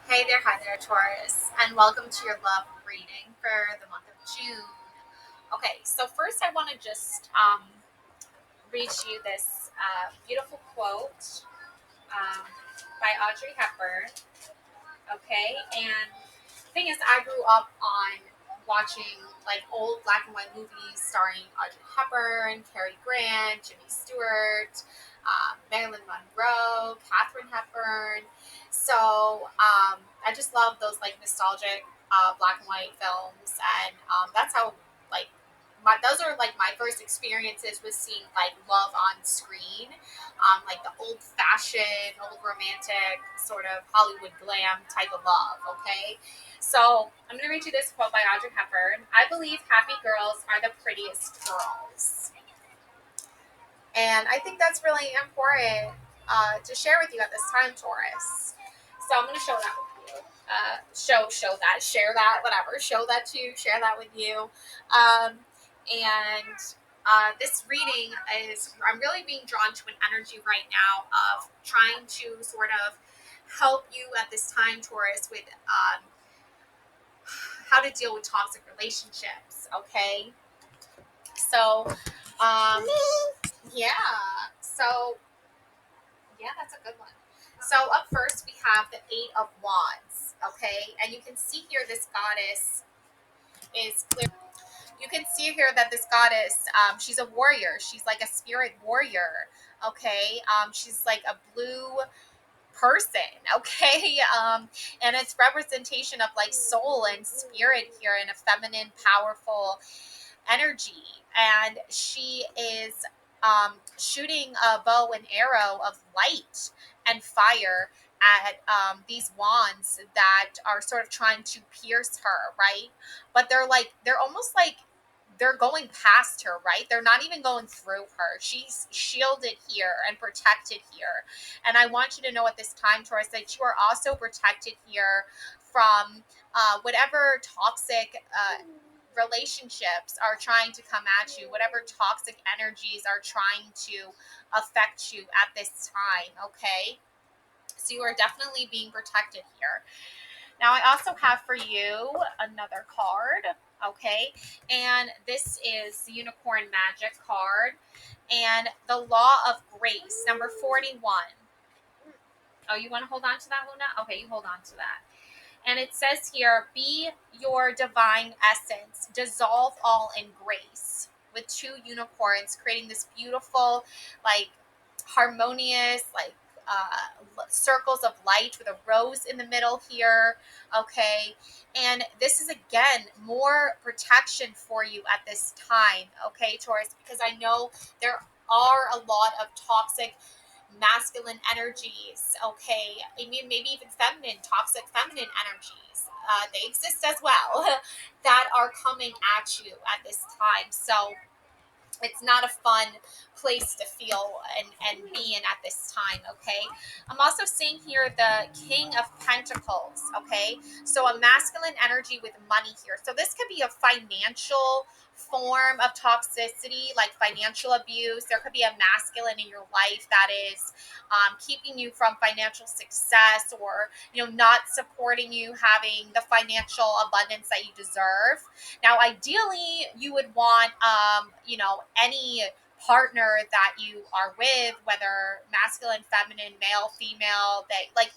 Hi there, Taurus, and welcome to your love reading for the month of June. Okay, so first I want to just read you this beautiful quote um, by Audrey Hepburn. Okay, and the thing is, I grew up on watching like old black and white movies starring Audrey Hepburn, Cary Grant, Jimmy Stewart, Marilyn Monroe, Katharine Hepburn. So I just love those like nostalgic black and white films, and that's how like those are like my first experiences with seeing like love on screen, like the old fashioned, old romantic sort of Hollywood glam type of love. Okay, so I'm gonna read you this quote by Audrey Hepburn. I believe happy girls are the prettiest girls, and I think that's really important to share with you at this time, Taurus. So I'm gonna show that with you. Show that, share that, whatever. Show that to you, share that with you. And this reading is, I'm really being drawn to an energy right now of trying to sort of help you at this time, Taurus, with how to deal with toxic relationships. Okay, so um, yeah, so yeah, that's a good one. So up first we have the Eight of Wands. Okay, and you can see here this goddess is clear. You can see here that this goddess, she's a warrior. She's like a spirit warrior. Okay, she's like a blue person. Okay, and it's representation of like soul and spirit here in a feminine, powerful energy. And she is shooting a bow and arrow of light and fire at these wands that are sort of trying to pierce her, right? But they're almost like they're going past her, right? They're not even going through her. She's shielded here and protected here. And I want you to know at this time, Taurus, that you are also protected here from whatever toxic relationships are trying to come at you, whatever toxic energies are trying to affect you at this time, okay? So you are definitely being protected here. Now, I also have for you another card, okay? And this is the Unicorn Magic card and the Law of Grace, number 41. Oh, you want to hold on to that, Luna? Okay, you hold on to that. And it says here, be your divine essence, dissolve all in grace, with two unicorns creating this beautiful, like harmonious, like circles of light with a rose in the middle here. Okay. And this is again more protection for you at this time. Okay, Taurus, because I know there are a lot of toxic masculine energies, okay? I mean, maybe even feminine, toxic feminine energies. They exist as well that are coming at you at this time. So it's not a fun place to feel and be in at this time, okay? I'm also seeing here the King of Pentacles, okay? So a masculine energy with money here. So this could be a financial form of toxicity, like financial abuse. There could be a masculine in your life that is keeping you from financial success, or not supporting you having the financial abundance that you deserve. Now, ideally, you would want, any partner that you are with, whether masculine, feminine, male, female, they like,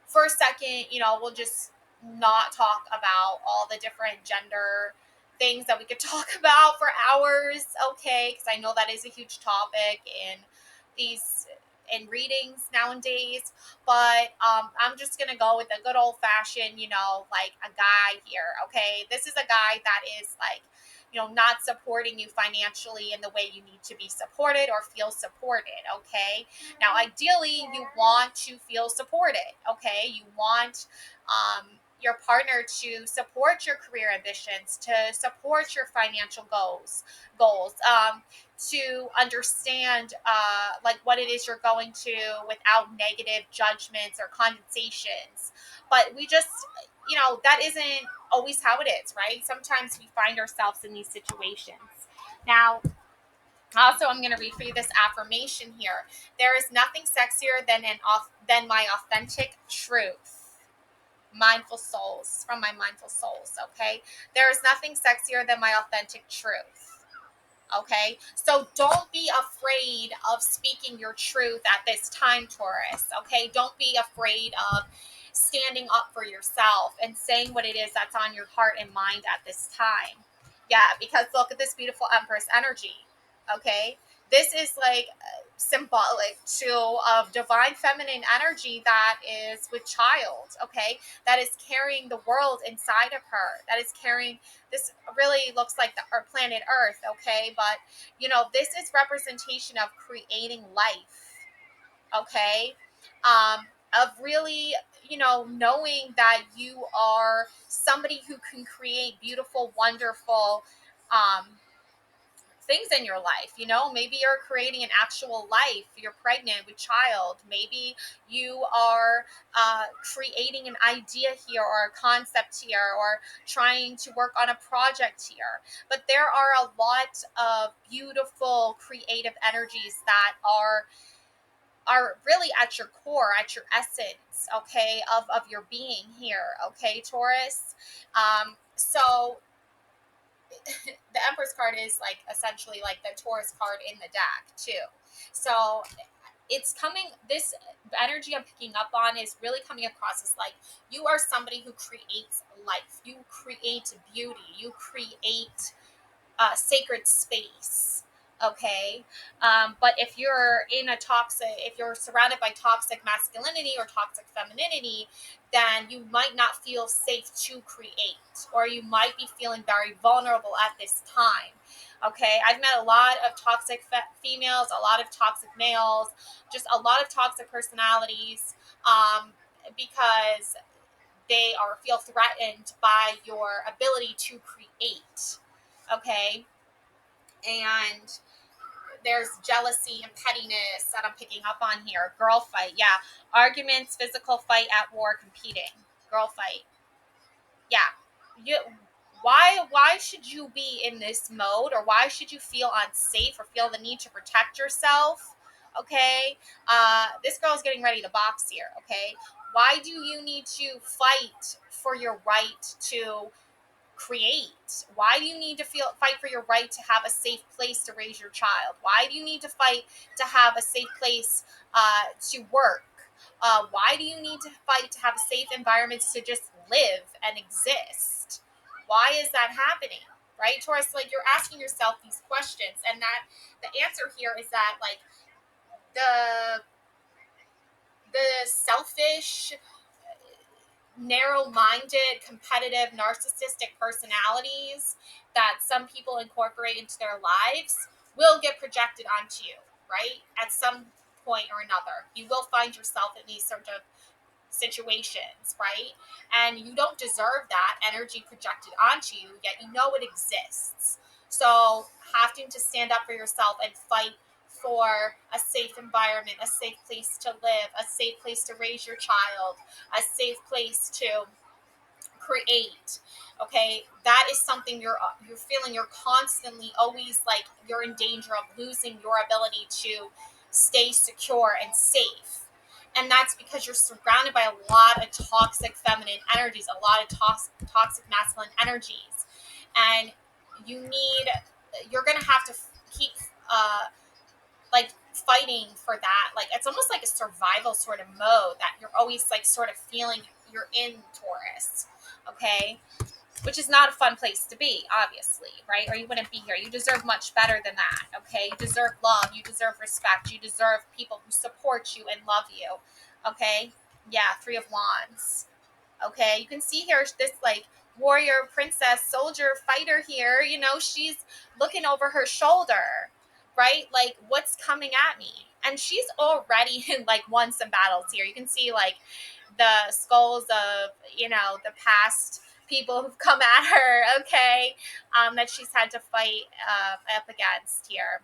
for a second, we'll just not talk about all the different gender things that we could talk about for hours, okay? Because I know that is a huge topic these in readings nowadays, but I'm just gonna go with a good old fashioned, like a guy here, okay? This is a guy that is like, not supporting you financially in the way you need to be supported or feel supported, okay? Now, ideally, you want to feel supported, okay? You want your partner to support your career ambitions, to support your financial goals, to understand like what it is you're going to without negative judgments or condensations. But we just, that isn't always how it is, right? Sometimes we find ourselves in these situations. Now, also, I'm going to read for you this affirmation here. There is nothing sexier than my authentic truth. mindful souls, from my mindful souls, okay? There is nothing sexier than my authentic truth. Okay, so don't be afraid of speaking your truth at this time, Taurus. Okay, don't be afraid of standing up for yourself and saying what it is that's on your heart and mind at this time. Yeah, because look at this beautiful Empress energy. Okay, this is like symbolic to of divine feminine energy that is with child. Okay, that is carrying the world inside of her. That is carrying, this really looks like the our planet Earth, okay? But this is representation of creating life, okay? Of really, knowing that you are somebody who can create beautiful, wonderful things in your life. Maybe you're creating an actual life, you're pregnant with child, maybe you are creating an idea here or a concept here or trying to work on a project here. But there are a lot of beautiful creative energies that are really at your core, at your essence, okay, of your being here, okay, Taurus. So the Empress card is like essentially like the Taurus card in the deck too. So it's coming, this energy I'm picking up on is really coming across as like you are somebody who creates life, you create beauty, you create sacred space. Okay. But if you're if you're surrounded by toxic masculinity or toxic femininity, then you might not feel safe to create, or you might be feeling very vulnerable at this time. Okay. I've met a lot of toxic females, a lot of toxic males, just a lot of toxic personalities, because they feel threatened by your ability to create. Okay. And there's jealousy and pettiness that I'm picking up on here. Girl fight, yeah. Arguments, physical fight, at war, competing. Girl fight, yeah. You, why should you be in this mode, or why should you feel unsafe or feel the need to protect yourself? Okay, this girl's getting ready to box here. Okay, why do you need to fight for your right to create? Why do you need to fight for your right to have a safe place to raise your child? Why do you need to fight to have a safe place to work? Why do you need to fight to have a safe environment to just live and exist? Why is that happening? Right, Taurus? Like, you're asking yourself these questions, and that the answer here is that like the selfish, narrow-minded, competitive, narcissistic personalities that some people incorporate into their lives will get projected onto you, right? At some point or another, you will find yourself in these sort of situations, right? And you don't deserve that energy projected onto you, yet you know it exists. So having to stand up for yourself and fight for a safe environment, a safe place to live, a safe place to raise your child, a safe place to create, okay, that is something you're feeling, you're constantly always like you're in danger of losing your ability to stay secure and safe. And that's because you're surrounded by a lot of toxic feminine energies, a lot of toxic masculine energies, and you're gonna have to keep like fighting for that. Like, it's almost like a survival sort of mode that you're always like sort of feeling you're in, Taurus. Okay, which is not a fun place to be, obviously, right? Or you wouldn't be here. You deserve much better than that. Okay, you deserve love, you deserve respect, you deserve people who support you and love you. Okay, yeah. Three of Wands. Okay, you can see here this like warrior, princess, soldier, fighter here. She's looking over her shoulder, right? Like, what's coming at me? And she's already like won some battles here. You can see like the skulls of the past people who've come at her. Okay, that she's had to fight up against here.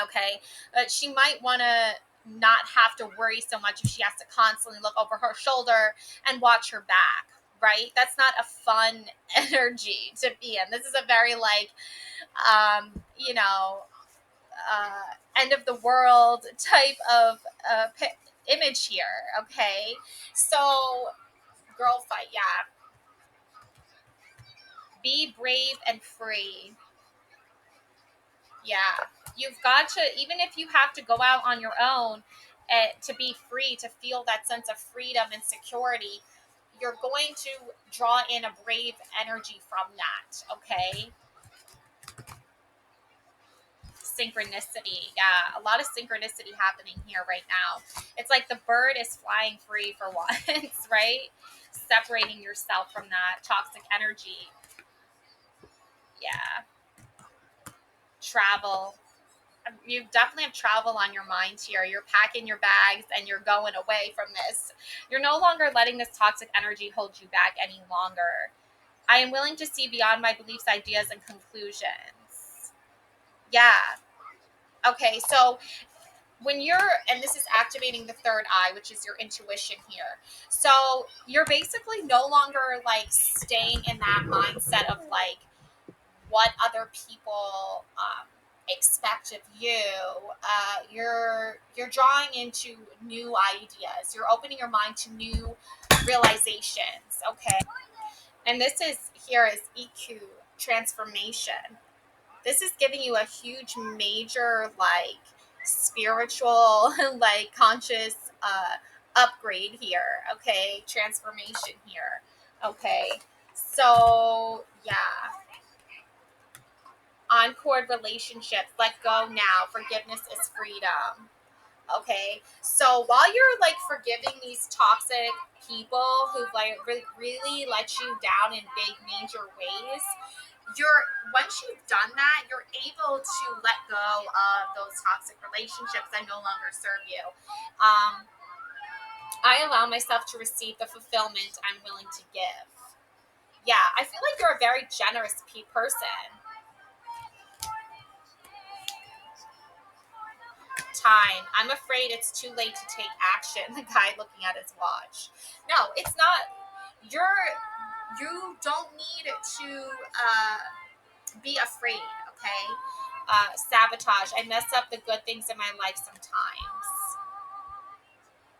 Okay, but she might want to not have to worry so much if she has to constantly look over her shoulder and watch her back, right? That's not a fun energy to be in. This is a very like um you know end of the world type of image here. Okay, so Girl fight, yeah. Be brave and free. Yeah. You've got to, even if you have to go out on your own to be free, to feel that sense of freedom and security, you're going to draw in a brave energy from that, okay? Synchronicity. Yeah, a lot of synchronicity happening here right now. It's like the bird is flying free for once, right? Separating yourself from that toxic energy. Yeah. Travel. You definitely have travel on your mind here. You're packing your bags and you're going away from this. You're no longer letting this toxic energy hold you back any longer. I am willing to see beyond my beliefs, ideas, and conclusions. Yeah. Okay, so when you're, and this is activating the third eye, which is your intuition here. So you're basically no longer like staying in that mindset of like what other people expect of you. You're drawing into new ideas. You're opening your mind to new realizations. Okay, and this is here is EQ, transformation. This is giving you a huge major like spiritual like conscious upgrade here. Okay, transformation here. Okay, so yeah, on-cord relationships, let go now, forgiveness is freedom. Okay, so while you're like forgiving these toxic people who like really let you down in big major ways, you're, once you've done that, you're able to let go of those toxic relationships that no longer serve you. I allow myself to receive the fulfillment I'm willing to give. Yeah, I feel like you're a very generous person. Time. I'm afraid it's too late to take action. The guy looking at his watch. No, it's not. You're, you don't need to be afraid, okay? Sabotage. I mess up the good things in my life sometimes.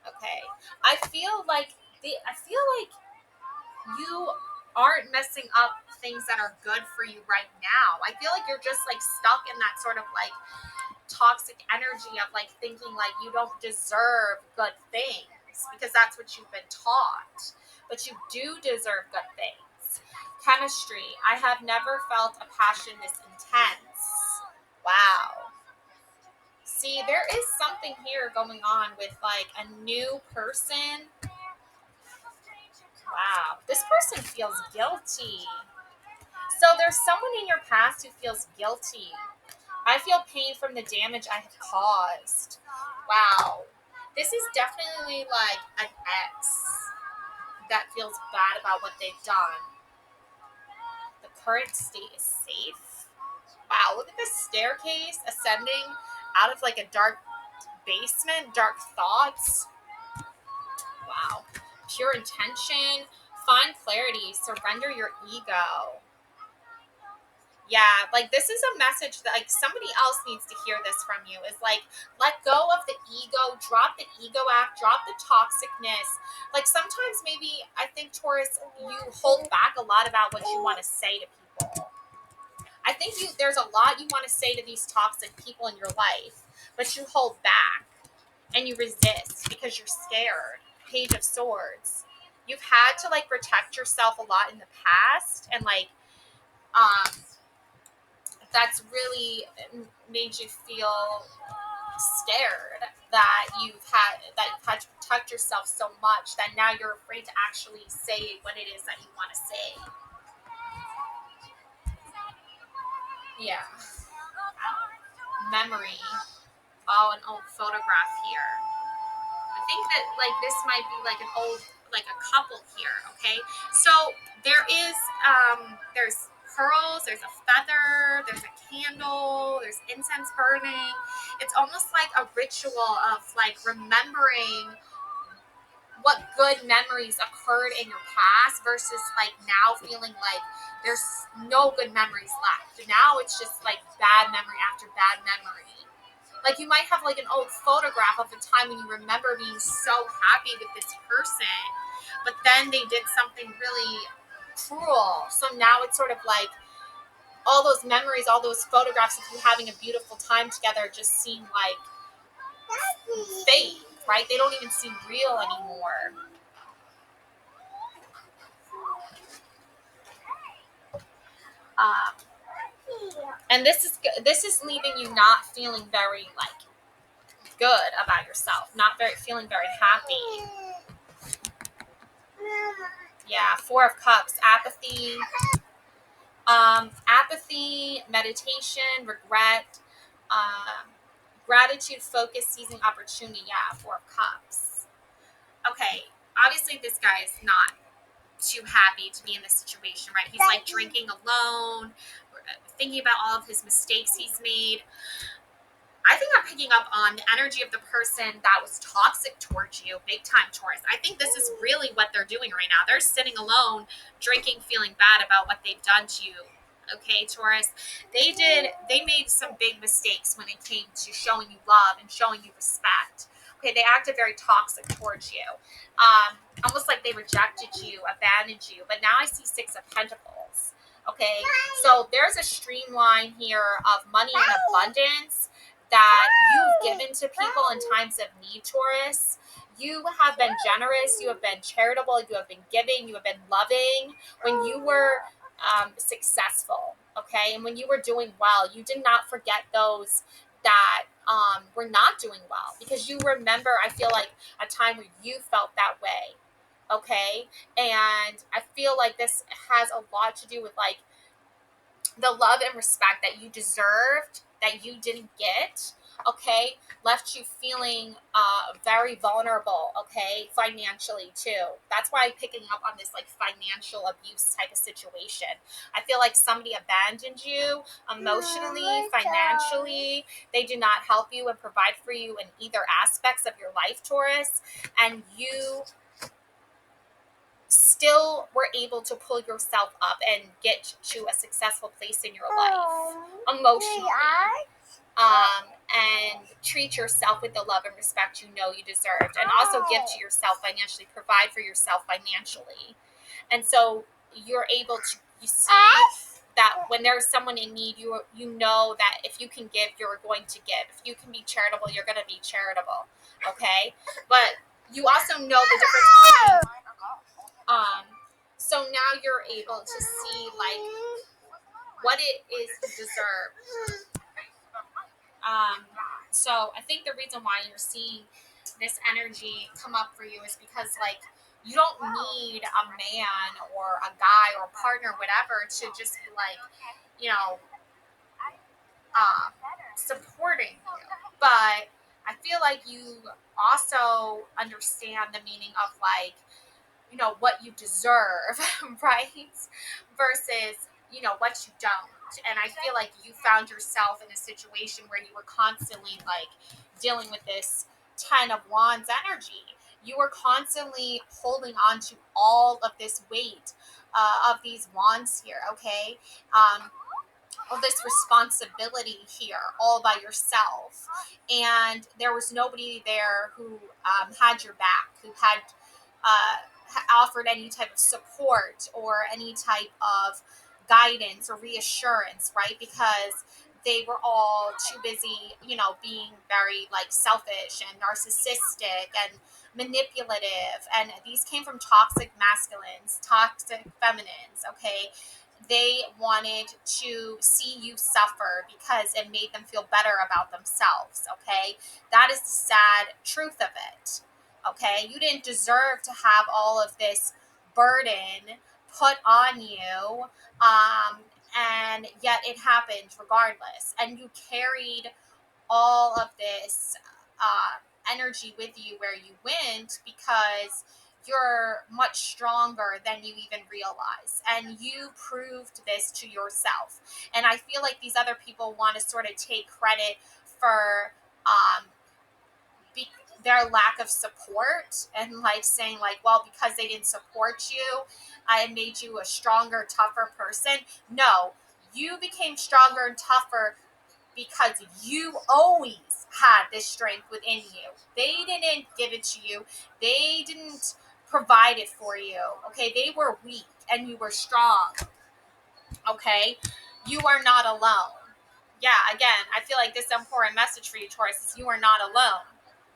Okay. I feel like you aren't messing up things that are good for you right now. I feel like you're just like stuck in that sort of like toxic energy of like thinking like you don't deserve good things because that's what you've been taught. But you do deserve good things. Chemistry. I have never felt a passion this intense. Wow. See, there is something here going on with like a new person. Wow. This person feels guilty. So there's someone in your past who feels guilty. I feel pain from the damage I have caused. Wow. This is definitely like an ex that feels bad about what they've done. The current state is safe. Wow, look at this staircase ascending out of like a dark basement, dark thoughts. Wow. Pure intention. Find clarity. Surrender your ego. Yeah, like this is a message that like somebody else needs to hear this from you. Is like let go of the ego, drop the ego act, drop the toxicness. Like sometimes maybe I think Taurus, you hold back a lot about what you want to say to people. I think there's a lot you want to say to these toxic people in your life, but you hold back and you resist because you're scared. Page of Swords. You've had to like protect yourself a lot in the past, and like um that's really made you feel scared that you've had to protect yourself so much that now you're afraid to actually say what it is that you want to say. Yeah. Memory. Oh, an old photograph here. I think that like this might be like an old, like a couple here. Okay, so there's pearls, there's a feather, there's a candle, there's incense burning. It's almost like a ritual of like remembering what good memories occurred in your past versus like now feeling like there's no good memories left. Now it's just like bad memory after bad memory. Like you might have like an old photograph of the time when you remember being so happy with this person. but then they did something really cruel. So now it's sort of like all those memories, all those photographs of you having a beautiful time together just seem like fake, right? They don't even seem real anymore. Um, and this is leaving you not feeling very like good about yourself, not very feeling very happy. Yeah, Four of Cups, apathy, apathy, meditation, regret, um, gratitude, focus, seizing opportunity. Yeah, Four of Cups. Okay, obviously this guy is not too happy to be in this situation, right? He's like drinking alone, thinking about all of his mistakes he's made. I think I'm picking up on the energy of the person that was toxic towards you, big time, Taurus. I think this is really what they're doing right now. They're sitting alone, drinking, feeling bad about what they've done to you. Okay, Taurus. They made some big mistakes when it came to showing you love and showing you respect. Okay, they acted very toxic towards you. Almost like they rejected you, abandoned you. But now I see Six of Pentacles. Okay, so there's a streamline here of money and abundance that you've given to people in times of need, Taurus. You have been generous, you have been charitable, you have been giving, you have been loving. When you were successful, okay, and when you were doing well, you did not forget those that were not doing well, because you remember, I feel like, a time where you felt that way, okay? And I feel like this has a lot to do with like the love and respect that you deserved that you didn't get, okay, left you feeling very vulnerable, okay, financially too. That's why I'm picking up on this like financial abuse type of situation. I feel like somebody abandoned you emotionally, financially. They did not help you and provide for you in either aspects of your life, Taurus, and you still were able to pull yourself up and get to a successful place in your life emotionally, and treat yourself with the love and respect you know you deserved, and also give to yourself financially, provide for yourself financially. And so you're able to, you see that when there's someone in need, you know that if you can give, you're going to give. If you can be charitable, you're going to be charitable, okay? But you also know the difference between so now you're able to see like what it is you deserve. So I think the reason why you're seeing this energy come up for you is because like you don't need a man or a guy or a partner, whatever, to just be like, you know, um, supporting you. But I feel like you also understand the meaning of like, you know, what you deserve, right? Versus, you know, what you don't. And I feel like you found yourself in a situation where you were constantly like dealing with this 10 of Wands energy. You were constantly holding on to all of this weight of these wands here, okay? Of this responsibility here all by yourself, and there was nobody there who had your back, who had offered any type of support or any type of guidance or reassurance, right? Because they were all too busy, you know, being very like selfish and narcissistic and manipulative, and these came from toxic masculines, toxic feminines, okay? They wanted to see you suffer because it made them feel better about themselves, okay? That is the sad truth of it, okay? You didn't deserve to have all of this burden put on you, and yet it happened regardless. And you carried all of this energy with you where you went because you're much stronger than you even realize. And you proved this to yourself. And I feel like these other people want to sort of take credit for um, be, their lack of support, and like saying like, well, because they didn't support you, I made you a stronger, tougher person. No, you became stronger and tougher because you always had this strength within you. They didn't give it to you. They didn't provided for you. Okay, they were weak and you were strong. Okay, you are not alone. Yeah, again, I feel like this important message for you, Taurus, is you are not alone.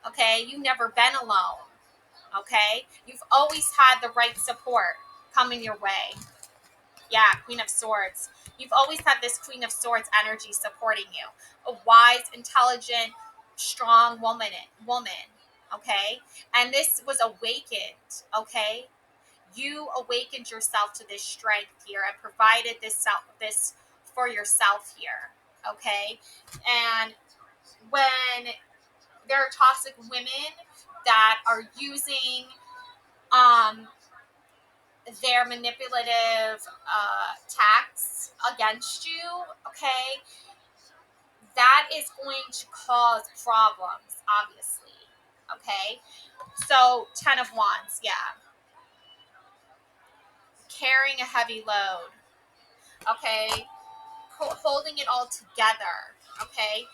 Okay, you've never been alone. Okay, you've always had the right support coming your way. Yeah, Queen of Swords. You've always had this Queen of Swords energy supporting you. A wise, intelligent, strong woman. Okay, and this was awakened. Okay, you awakened yourself to this strength here and provided this for yourself here. Okay, and when there are toxic women that are using um their manipulative tactics against you, okay, that is going to cause problems, obviously. Okay, so 10 of Wands, yeah, carrying a heavy load. Okay, holding it all together. Okay,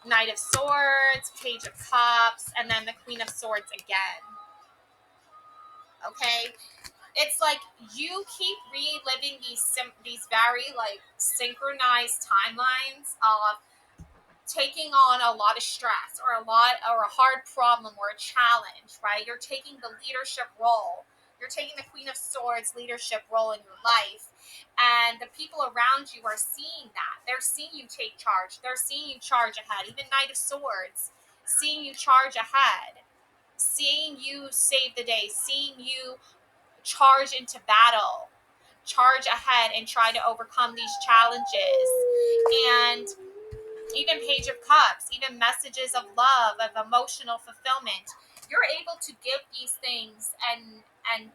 Knight of Swords, Page of Cups, and then the Queen of Swords again. Okay, it's like you keep reliving these very like synchronized timelines of taking on a lot of stress or a hard problem or a challenge, right? You're taking the leadership role. You're taking the Queen of Swords leadership role in your life. And the people around you are seeing that. They're seeing you take charge. They're seeing you charge ahead. Even Knight of Swords, seeing you charge ahead, seeing you save the day, seeing you charge into battle, charge ahead and try to overcome these challenges. And even Page of Cups, even messages of love, of emotional fulfillment. You're able to give these things and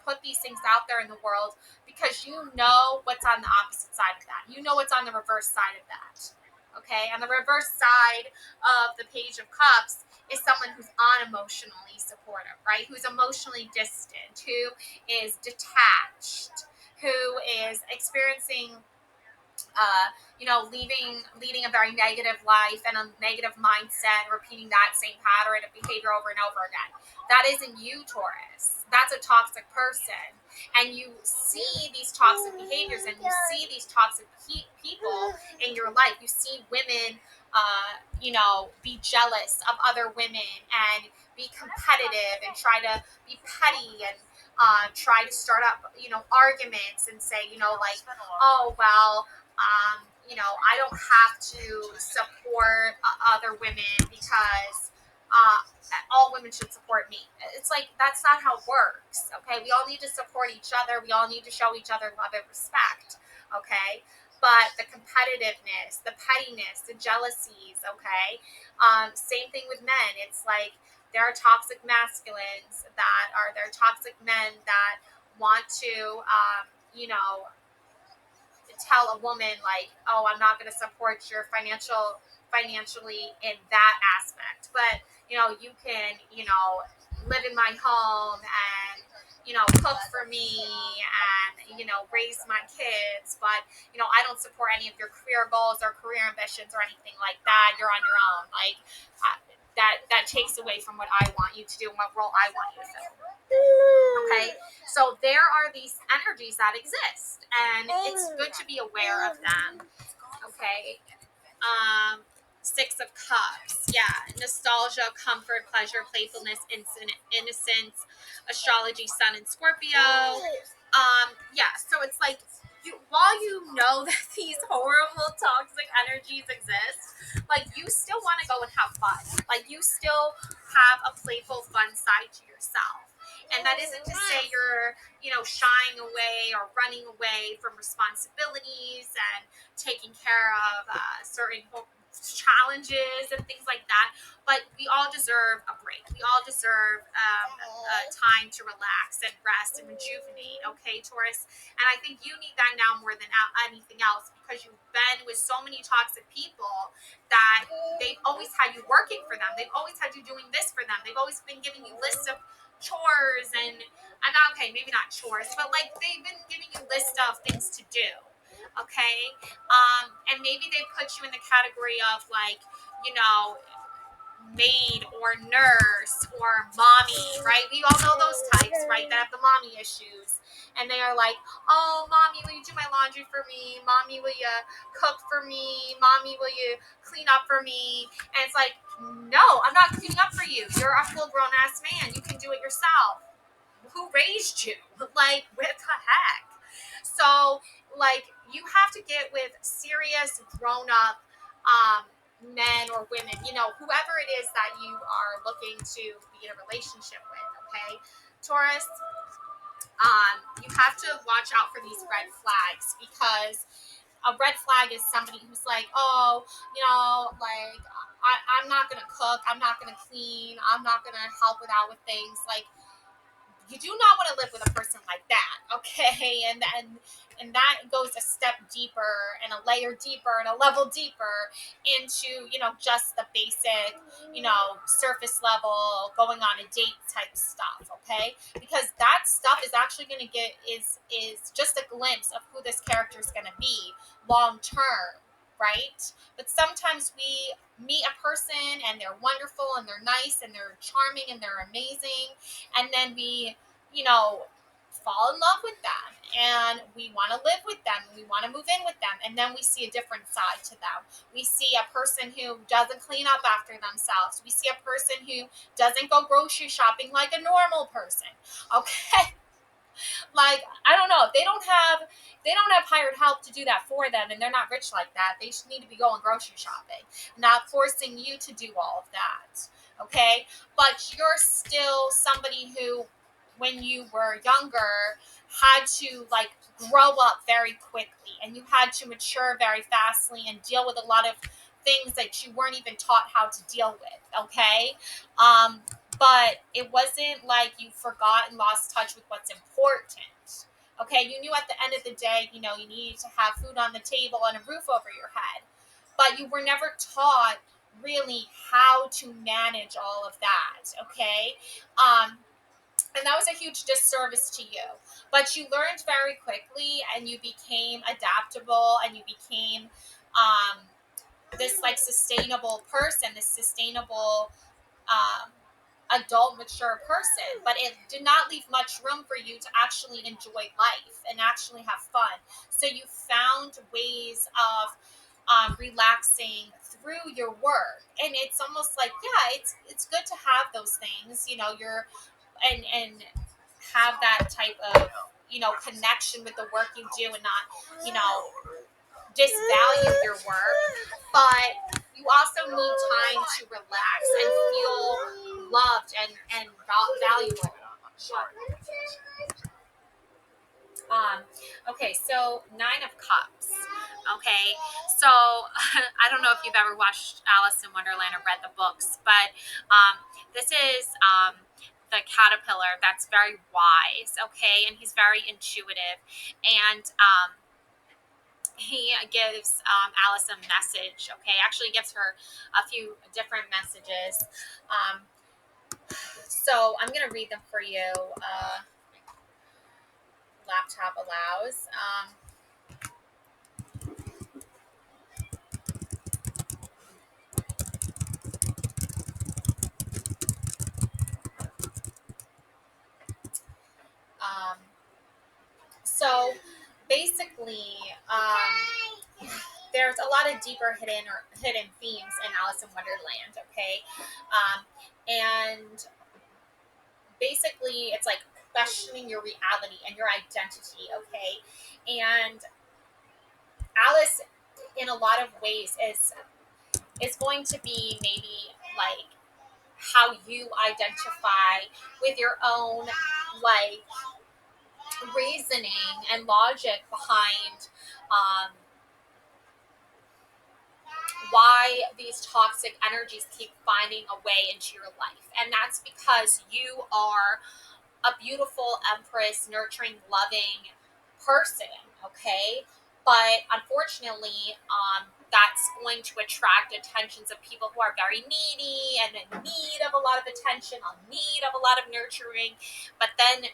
put these things out there in the world because you know what's on the opposite side of that. You know what's on the reverse side of that. Okay? And the reverse side of the Page of Cups is someone who's unemotionally supportive, right? Who's emotionally distant, who is detached, who is experiencing leading a very negative life and a negative mindset, repeating that same pattern of behavior over and over again. That isn't you, Taurus. That's a toxic person. And you see these toxic behaviors and you see these toxic people in your life. You see women, be jealous of other women and be competitive and try to be petty and try to start up, arguments and say, oh, well, I don't have to support other women because all women should support me. It's like, that's not how it works. Okay. We all need to support each other. We all need to show each other love and respect. Okay. But the competitiveness, the pettiness, the jealousies. Okay. Same thing with men. It's like, there are toxic masculines there are toxic men that want to, tell a woman like, oh, I'm not going to support your financially in that aspect, but you can live in my home and cook for me and raise my kids, but I don't support any of your career goals or career ambitions or anything like that. You're on your own. Like that takes away from what I want you to do and what role I want you to fill. Okay, so there are these energies that exist, and it's good to be aware of them. Okay, 6 of Cups, yeah, nostalgia, comfort, pleasure, playfulness, innocence, astrology, Sun and Scorpio. Yeah, so it's like while you know that these horrible toxic energies exist, like you still want to go and have fun. Like you still have a playful, fun side to yourself. And that isn't to say you're, shying away or running away from responsibilities and taking care of certain challenges and things like that. But we all deserve a break. We all deserve time to relax and rest and rejuvenate. Okay, Taurus? And I think you need that now more than anything else because you've been with so many toxic people that they've always had you working for them. They've always had you doing this for them. They've always been giving you lists of chores and okay, maybe not chores, but like they've been giving you list of things to do. Okay, and maybe they put you in the category of like, maid or nurse or mommy, right? We all know those types, right? That have the mommy issues. And they are like, oh, mommy, will you do my laundry for me? Mommy, will you cook for me? Mommy, will you clean up for me? And it's like, no, I'm not cleaning up for you. You're a full grown ass man. You can do it yourself. Who raised you? Like, what the heck? So, like, you have to get with serious grown up men or women, whoever it is that you are looking to be in a relationship with, okay? Taurus, you have to watch out for these red flags, because a red flag is somebody who's like, oh, like, I'm not gonna cook, I'm not gonna clean, I'm not gonna help out with things. Like, you do not want to live with a person like that, okay? And that goes a step deeper and a layer deeper and a level deeper into, just the basic, surface level going on a date type stuff, okay? Because that stuff is actually going to is just a glimpse of who this character is going to be long term, right? But sometimes we meet a person and they're wonderful and they're nice and they're charming and they're amazing, and then we, fall in love with them and we want to live with them and we want to move in with them, and then we see a different side to them. We see a person who doesn't clean up after themselves. We see a person who doesn't go grocery shopping like a normal person, okay? Like, I don't know, if they don't have hired help to do that for them and they're not rich like that, they just need to be going grocery shopping, not forcing you to do all of that, okay? But you're still somebody who, when you were younger, had to, like, grow up very quickly, and you had to mature very fastly and deal with a lot of things that you weren't even taught how to deal with, okay? um but it wasn't like you forgot and lost touch with what's important. Okay, you knew at the end of the day, you needed to have food on the table and a roof over your head, but you were never taught really how to manage all of that. Okay, and that was a huge disservice to you. But you learned very quickly, and you became adaptable, and you became this, like, sustainable person, this sustainable um, adult, mature person, but it did not leave much room for you to actually enjoy life and actually have fun. So you found ways of relaxing through your work, and it's almost like, yeah, it's good to have those things, you're and have that type of, connection with the work you do, and not, disvalue your work, but you also need time to relax and feel loved and valuable. Okay, so Nine of Cups. Okay, so I don't know if you've ever watched Alice in Wonderland or read the books, but this is the caterpillar that's very wise. Okay, and he's very intuitive, and he gives Alice a message. Okay, actually gives her a few different messages. Um, so I'm gonna read them for you. Laptop allows. Um, so basically, there's a lot of deeper hidden themes in Alice in Wonderland. Okay, and basically, it's like questioning your reality and your identity. Okay, and Alice, in a lot of ways, is going to be maybe like how you identify with your own, like, reasoning and logic behind why these toxic energies keep finding a way into your life. And that's because you are a beautiful empress, nurturing, loving person, okay? But unfortunately, that's going to attract attentions of people who are very needy and in need of a lot of attention, in need of a lot of nurturing. But then,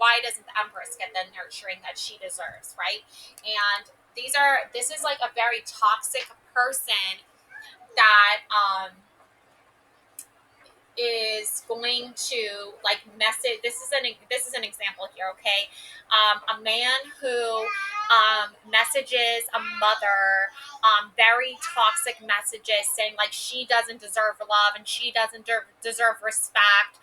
why doesn't the empress get the nurturing that she deserves, right? And this is like a very toxic person that going to like message. This is an example here, okay? A man who messages a mother very toxic messages saying like she doesn't deserve love and she doesn't deserve respect.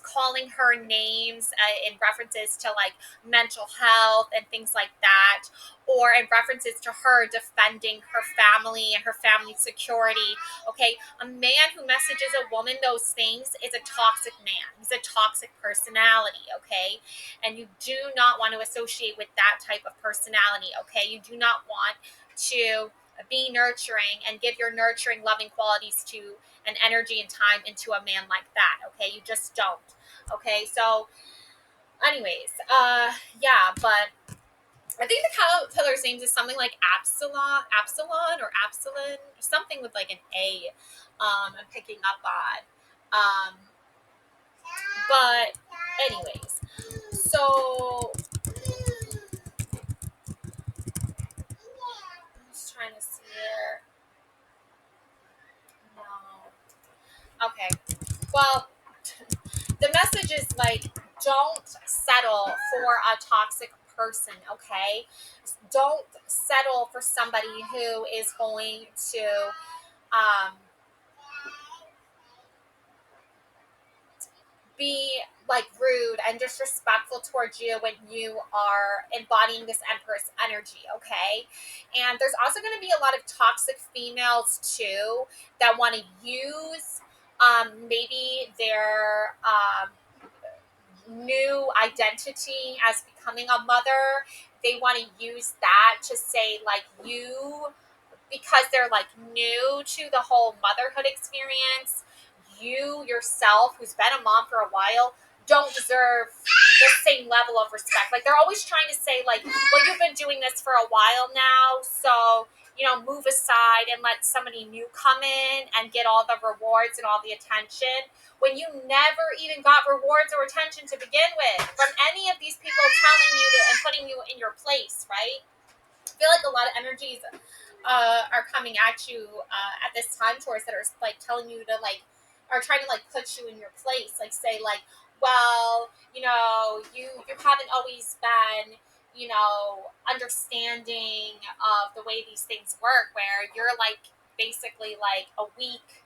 Calling her names in references to like mental health and things like that, or in references to her defending her family and her family's security. Okay, a man who messages a woman those things is a toxic man. He's a toxic personality, okay? And you do not want to associate with that type of personality, okay? You do not want to be nurturing and give your nurturing, loving qualities to an energy and time into a man like that, okay? You just don't, okay? So, anyways, yeah, but I think the caterpillar's name is something like Absalon, or Absalon, something with like an A. I'm picking up on. But anyways, so I'm just trying to see here. No. Okay. Well, the message is like, don't settle for a toxic person, okay? Don't settle for somebody who is going to um, be like rude and disrespectful towards you when you are embodying this empress energy, okay? And there's also going to be a lot of toxic females too that want to use maybe their new identity as becoming a mother. They want to use that to say like you, because they're like new to the whole motherhood experience, you yourself, who's been a mom for a while, don't deserve the same level of respect. Like they're always trying to say like, well, you've been doing this for a while now, so move aside and let somebody new come in and get all the rewards and all the attention when you never even got rewards or attention to begin with from any of these people telling you to, and putting you in your place, right? I feel like a lot of energies are coming at you at this time, Taurus, that are like telling you to like, are trying to like put you in your place, like say like, well, you haven't always been, understanding of the way these things work, where you're like basically like a weak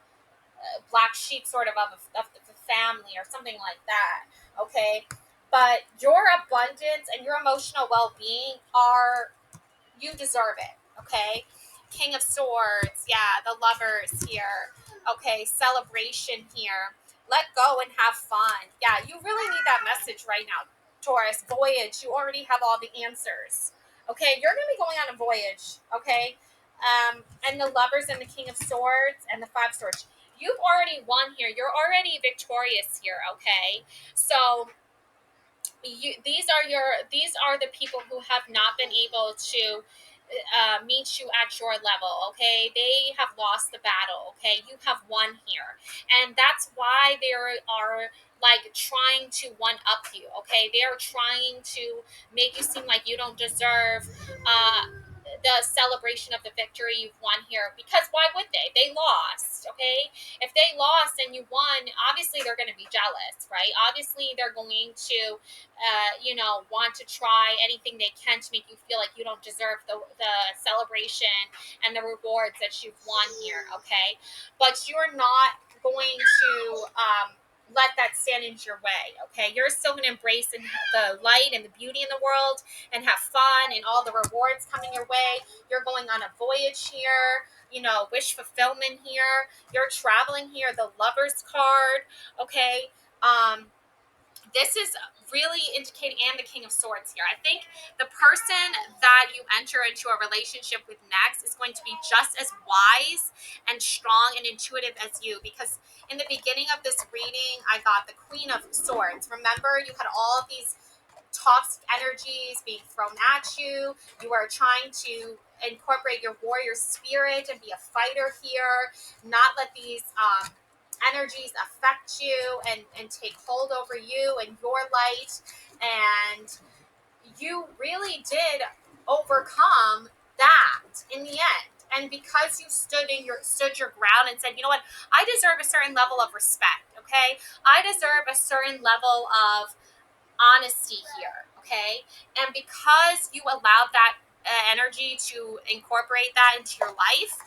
black sheep sort of the family or something like that, okay? But your abundance and your emotional well-being are, you deserve it, okay? King of Swords, yeah, the lovers here. Okay, celebration here. Let go and have fun. Yeah, you really need that message right now, Taurus. Voyage, you already have all the answers. Okay, you're going to be going on a voyage, okay? And the lovers and the King of Swords and the Five Swords. You've already won here. You're already victorious here, okay? So these are the people who have not been able to meet you at your level, okay? They have lost the battle, okay? You have won here, and that's why they are like trying to one up you, okay? They are trying to make you seem like you don't deserve the celebration of the victory you've won here, because why would they lost, okay? If they lost and you won, obviously they're going to be jealous, right? Obviously they're going to want to try anything they can to make you feel like you don't deserve the celebration and the rewards that you've won here, okay? But you're not going to let that stand in your way, okay? You're still going to embrace the light and the beauty in the world and have fun and all the rewards coming your way. You're going on a voyage here, wish fulfillment here. You're traveling here, the Lover's card, okay? This is really indicating, and the King of Swords here. I think the person that you enter into a relationship with next is going to be just as wise and strong and intuitive as you, because in the beginning of this reading, I got the Queen of Swords. Remember, you had all of these toxic energies being thrown at you. You are trying to incorporate your warrior spirit and be a fighter here, not let these energies affect you and take hold over you and your light. And you really did overcome that in the end. And because you stood your ground and said, you know what, I deserve a certain level of respect. okay? I deserve a certain level of honesty here, okay? And because you allowed that energy to incorporate that into your life,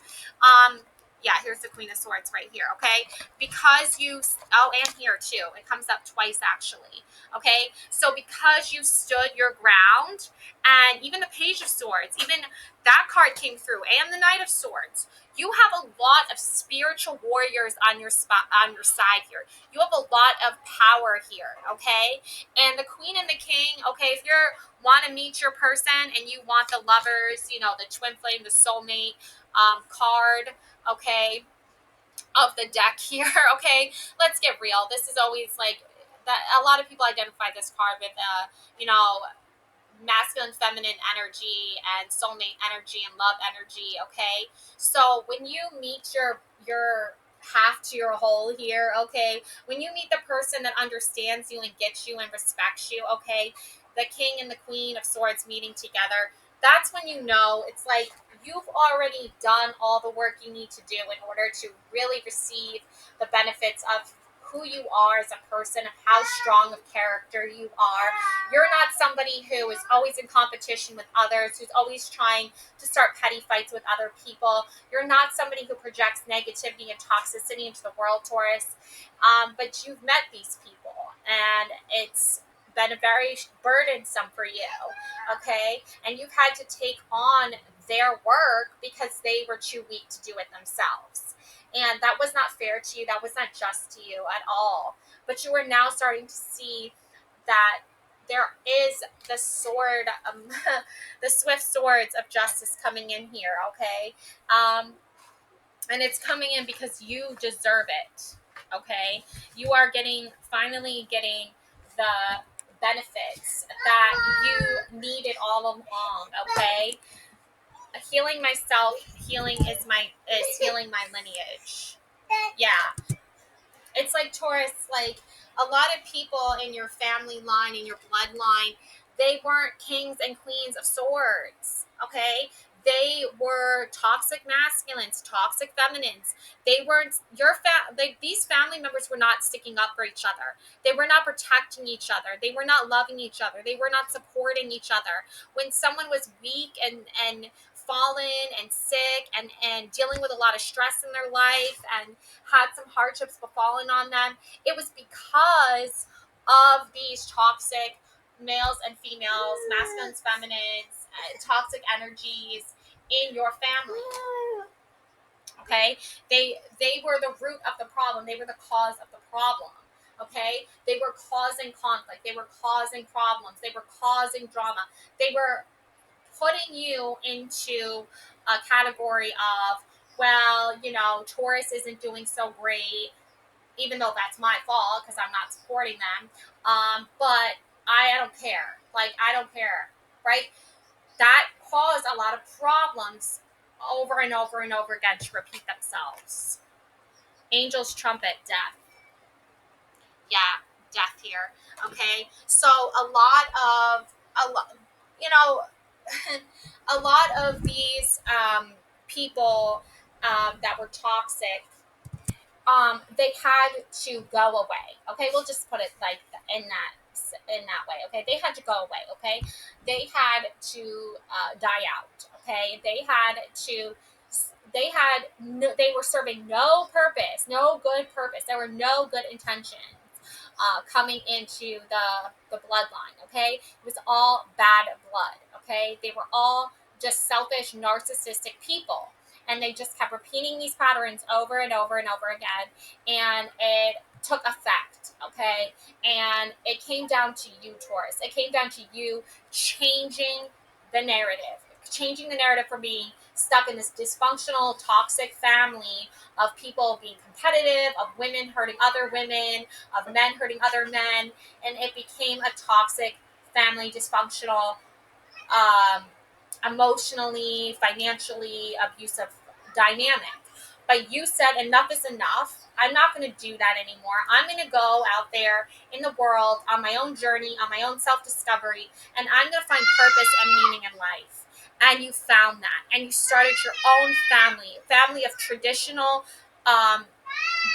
yeah, here's the Queen of Swords right here, okay? Because you, oh, and here too, it comes up twice actually, okay? So because you stood your ground, and even the Page of Swords, even that card came through, and the Knight of Swords, you have a lot of spiritual warriors on your spot, on your side here. You have a lot of power here, okay? And the Queen and the King, okay, if you want to meet your person and you want the lovers, you know, the twin flame, the soulmate card, okay, of the deck here, okay, let's get real. This is always like that. A lot of people identify this card with, you know, masculine, feminine energy and soulmate energy and love energy, okay? So when you meet your half to your whole here, okay, when you meet the person that understands you and gets you and respects you, okay, the King and the Queen of Swords meeting together, that's when you know it's like you've already done all the work you need to do in order to really receive the benefits of who you are as a person, of how strong of character you are. You're not somebody who is always in competition with others, who's always trying to start petty fights with other people. You're not somebody who projects negativity and toxicity into the world, Taurus. But you've met these people, and it's been very burdensome for you, okay? And you've had to take on their work because they were too weak to do it themselves. And that was not fair to you. That was not just to you at all. But you are now starting to see that there is the sword, the swift swords of justice coming in here, okay? And it's coming in because you deserve it, okay? You are finally getting the benefits that you needed all along, okay? Healing myself, is healing my lineage. Yeah. It's like Taurus, like a lot of people in your family line, in your bloodline, they weren't kings and queens of swords, okay? They were toxic masculines, toxic feminines. They weren't these family members were not sticking up for each other. They were not protecting each other. They were not loving each other. They were not supporting each other. When someone was weak and fallen and sick and dealing with a lot of stress in their life and had some hardships befallen on them, it was because of these toxic males and females, masculines, feminines, toxic energies in your family. Okay, they were the root of the problem. They were the cause of the problem. Okay, they were causing conflict. They were causing problems. They were causing drama. They were putting you into a category of, well, you know, Taurus isn't doing so great, even though that's my fault because I'm not supporting them. But I don't care. Like, I don't care, right? That caused a lot of problems over and over and over again to repeat themselves. Angel's trumpet, death. Yeah, death here. Okay, so a lot, you know, a lot of these people that were toxic, they had to go away. Okay, we'll just put it like in that way. Okay, they had to go away. Okay, they had to die out. Okay, they were serving no purpose, no good purpose. There were no good intentions coming into the bloodline. Okay, it was all bad blood. Okay, they were all just selfish, narcissistic people, and they just kept repeating these patterns over and over and over again, and it took effect. Okay, and it came down to you, Taurus. It came down to you changing the narrative, changing the narrative from being stuck in this dysfunctional, toxic family of people being competitive, of women hurting other women, of men hurting other men, and it became a toxic family, dysfunctional, um, emotionally, financially abusive dynamic. But you said enough is enough. I'm not going to do that anymore. I'm going to go out there in the world on my own journey, on my own self discovery, and I'm going to find purpose and meaning in life. And you found that, and you started your own family of traditional, um,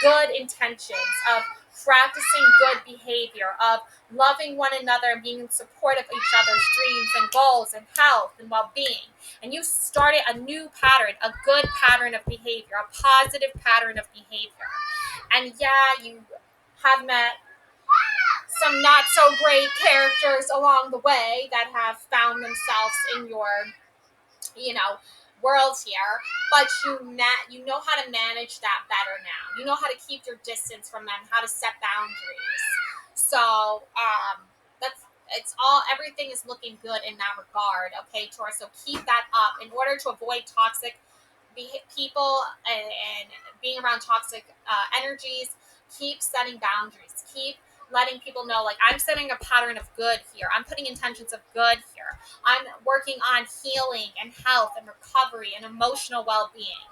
good intentions, of practicing good behavior, of loving one another and being in support of each other's dreams and goals and health and well-being. And you started a new pattern, a good pattern of behavior, a positive pattern of behavior. And yeah, you have met some not so great characters along the way that have found themselves in your, you know, world here, but you know how to manage that better now. You know how to keep your distance from them, how to set boundaries. So that's it's all everything is looking good in that regard. Okay, Taurus. So keep that up in order to avoid toxic people and being around toxic energies. Keep setting boundaries. Keep letting people know, like, I'm setting a pattern of good here. I'm putting intentions of good here. I'm working on healing and health and recovery and emotional well-being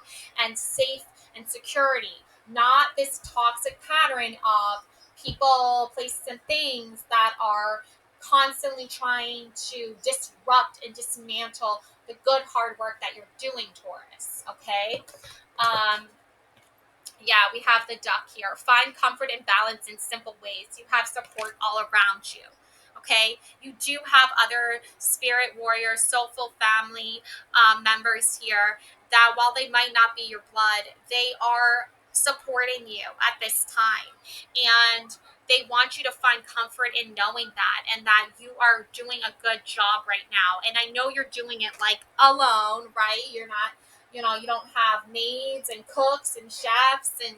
and safe and security, not this toxic pattern of people, places, and things that are constantly trying to disrupt and dismantle the good hard work that you're doing, Taurus. Okay. um yeah, we have the duck here. Find comfort and balance in simple ways. You have support all around you. Okay, you do have other spirit warriors, soulful family members here that, while they might not be your blood, they are supporting you at this time. And they want you to find comfort in knowing that, and that you are doing a good job right now. And I know you're doing it like alone, right? You're not, you don't have maids and cooks and chefs and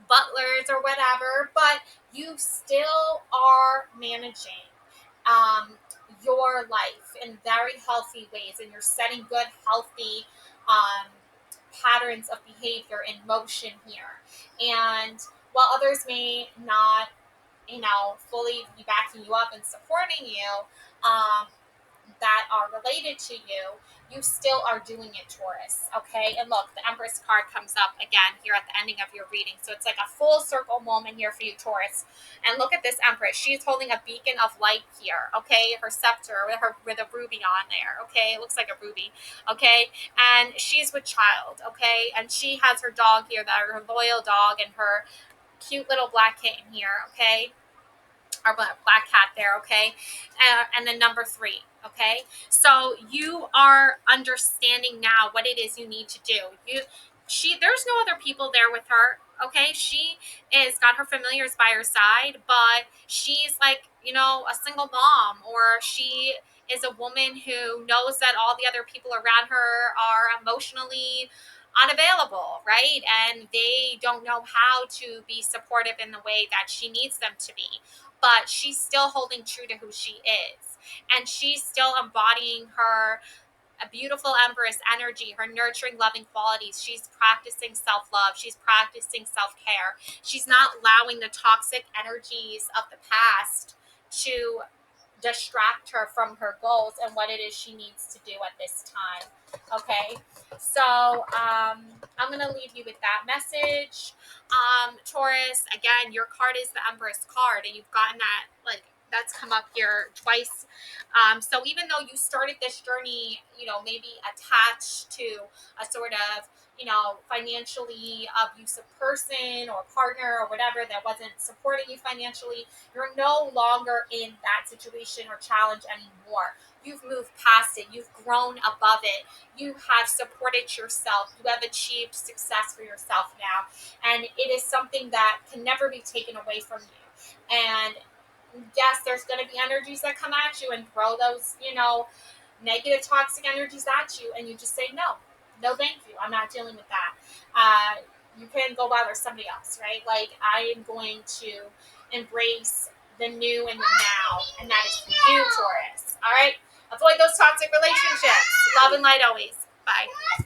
butlers or whatever, but you still are managing um, your life in very healthy ways, and you're setting good, healthy um, patterns of behavior in motion here. And while others may not, fully be backing you up and supporting you, um, that are related to you, you still are doing it, Taurus. Okay. And look, the Empress card comes up again here at the ending of your reading. So it's like a full circle moment here for you, Taurus. And look at this Empress. She's holding a beacon of light here. Okay. Her scepter with a ruby on there. Okay. It looks like a ruby. Okay. And she's with child. Okay. And she has her dog here, her loyal dog, and her cute little black kitten here. Okay, or black cat there. Okay, and then number 3. Okay, so you are understanding now what it is you need to do. There's no other people there with her. Okay, she is got her familiars by her side, but she's like, a single mom, or she is a woman who knows that all the other people around her are emotionally unavailable, right? And they don't know how to be supportive in the way that she needs them to be, but she's still holding true to who she is. And she's still embodying her a beautiful Empress energy, her nurturing, loving qualities. She's practicing self-love. She's practicing self-care. She's not allowing the toxic energies of the past to distract her from her goals and what it is she needs to do at this time. Okay, so I'm gonna leave you with that message. Taurus, again, your card is the Empress card, and you've gotten that, like, that's come up here twice. So even though you started this journey, maybe attached to a sort of, financially abusive person or partner or whatever that wasn't supporting you financially, you're no longer in that situation or challenge anymore. You've moved past it. You've grown above it. You have supported yourself. You have achieved success for yourself now. And it is something that can never be taken away from you. And yes, there's going to be energies that come at you and throw those, negative toxic energies at you. And you just say, no, thank you. I'm not dealing with that. You can go bother somebody else, right? Like, I am going to embrace the new and the now, and that is you, Taurus. All right. Avoid those toxic relationships. Love and light always. Bye.